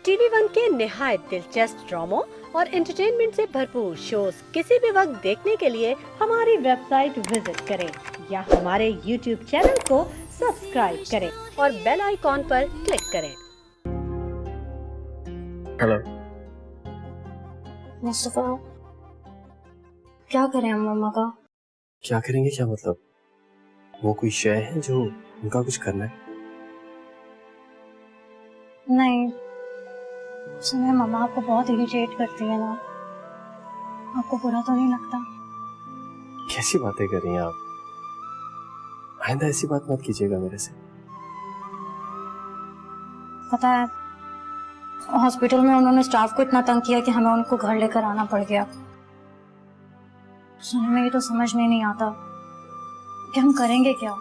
TV one के निहायत दिलचस्प ड्रामों और एंटरटेनमेंट से भरपूर शोज किसी भी वक्त देखने के लिए हमारी वेबसाइट विजिट करें या हमारे यूट्यूब चैनल को सब्सक्राइब करें और बेल आइकॉन पर क्लिक करें। हेलो मुस्तफा, क्या करें हम मम्मा का? क्या करेंगे? क्या मतलब? वो कोई शय है जो उनका कुछ करना है? नहीं, सुनिए, मम्मा आपको बहुत इरिटेट करती है ना, आपको बुरा तो नहीं लगता? कैसी बातें कर रही हैं आप? आइंदा ऐसी बात मत कीजिएगा मेरे से। पता है, हॉस्पिटल में उन्होंने स्टाफ को इतना तंग किया कि हमें उनको घर लेकर आना पड़ गया। सुनिए, मेरी तो समझ में नहीं आता कि हम करेंगे क्या,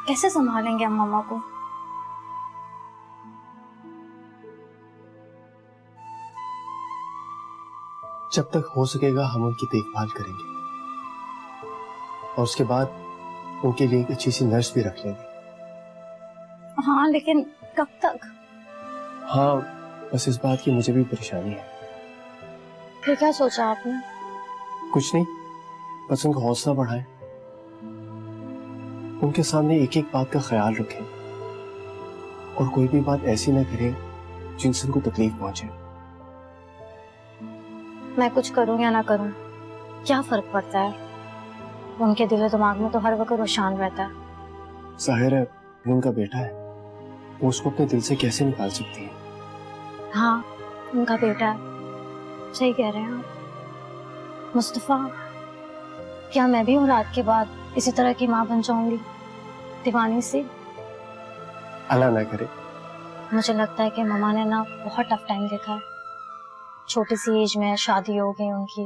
कैसे संभालेंगे हम मम्मा को। जब तक हो सकेगा हम उनकी देखभाल करेंगे और उसके बाद उनके लिए एक अच्छी सी नर्स भी रख लेंगे। हाँ, लेकिन कब तक? हाँ, बस इस बात की मुझे भी परेशानी है। फिर क्या सोचा आपने? कुछ नहीं, बस उनका हौसला बढ़ाएं, उनके सामने एक एक बात का ख्याल रखें और कोई भी बात ऐसी ना करें जिनसे उनको तकलीफ पहुंचे। मैं कुछ करूं या ना करूं, क्या फर्क पड़ता है? उनके दिल दिमाग में तो हर वक्त रोशान रहता है। जाहिर है वो उनका बेटा है, वो उसको अपने दिल से कैसे निकाल सकती है? हाँ, उनका बेटा है, सही कह रहे हैं आप। मुस्तफा, क्या मैं भी औलाद के बाद इसी तरह की माँ बन जाऊंगी, दीवानी सी? अल्लाह ना करे। मुझे लगता है कि मम्मा ने ना बहुत टफ टाइम देखा है। छोटी सी एज में शादी हो गई उनकी।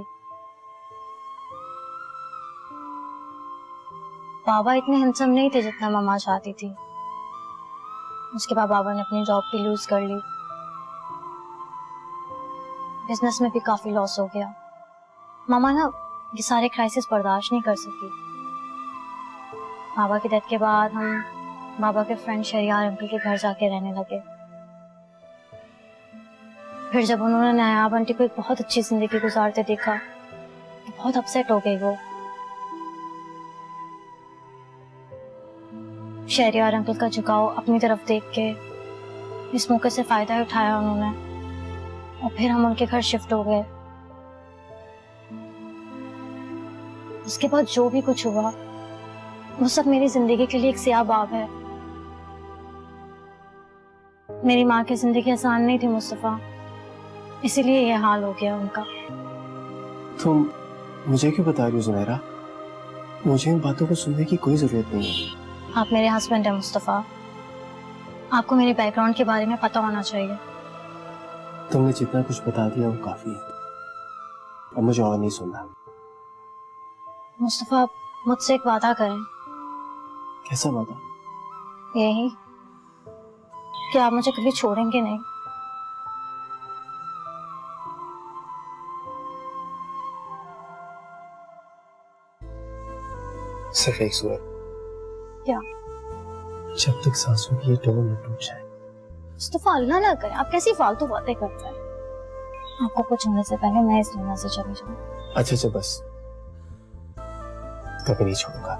बाबा इतने हैंडसम नहीं थे जितना मम्मा चाहती थी। उसके बाद बाबा ने अपनी जॉब भी लूज कर ली, बिजनेस में भी काफी लॉस हो गया। मम्मा ना ये सारे क्राइसिस बर्दाश्त नहीं कर सकी। बाबा की डेथ के बाद हम बाबा के फ्रेंड शहरियार अंकल के घर जाके रहने लगे। फिर जब उन्होंने नायाब आंटी को एक बहुत अच्छी जिंदगी गुजारते देखा तो बहुत अपसेट हो गई वो। शहरियार अंकल का झुकाव अपनी तरफ देख के इस मौके से फायदा उठाया उन्होंने और फिर हम उनके घर शिफ्ट हो गए। उसके बाद जो भी कुछ हुआ वो सब मेरी जिंदगी के लिए एक स्याह बाब है। मेरी माँ की जिंदगी आसान नहीं थी मुस्तफा, इसीलिए ये हाल हो गया उनका। तुम मुझे क्यों बता रही हो ज़ुनैरा? मुझे इन बातों को सुनने की कोई जरूरत नहीं है। आप मेरे हस्बैंड हैं मुस्तफा, आपको मेरे बैकग्राउंड के बारे में पता होना चाहिए। तुमने जितना कुछ बता दिया वो काफी है, अब मुझे और नहीं सुनना। मुस्तफा, मुझसे एक वादा करें। कैसा वादा? यही कि आप मुझे कभी छोड़ेंगे नहीं। सिर्फ एक सूरत। क्या? जब तक सांसों की ये डोर न टूट जाए। मुस्तफा, अल्लाह ना करे, आप कैसी फालतू बातें करते हैं। आपको कुछ होने से पहले मैं इस दुनिया से चली जाऊं। अच्छा बस, कभी नहीं छोड़ूंगा।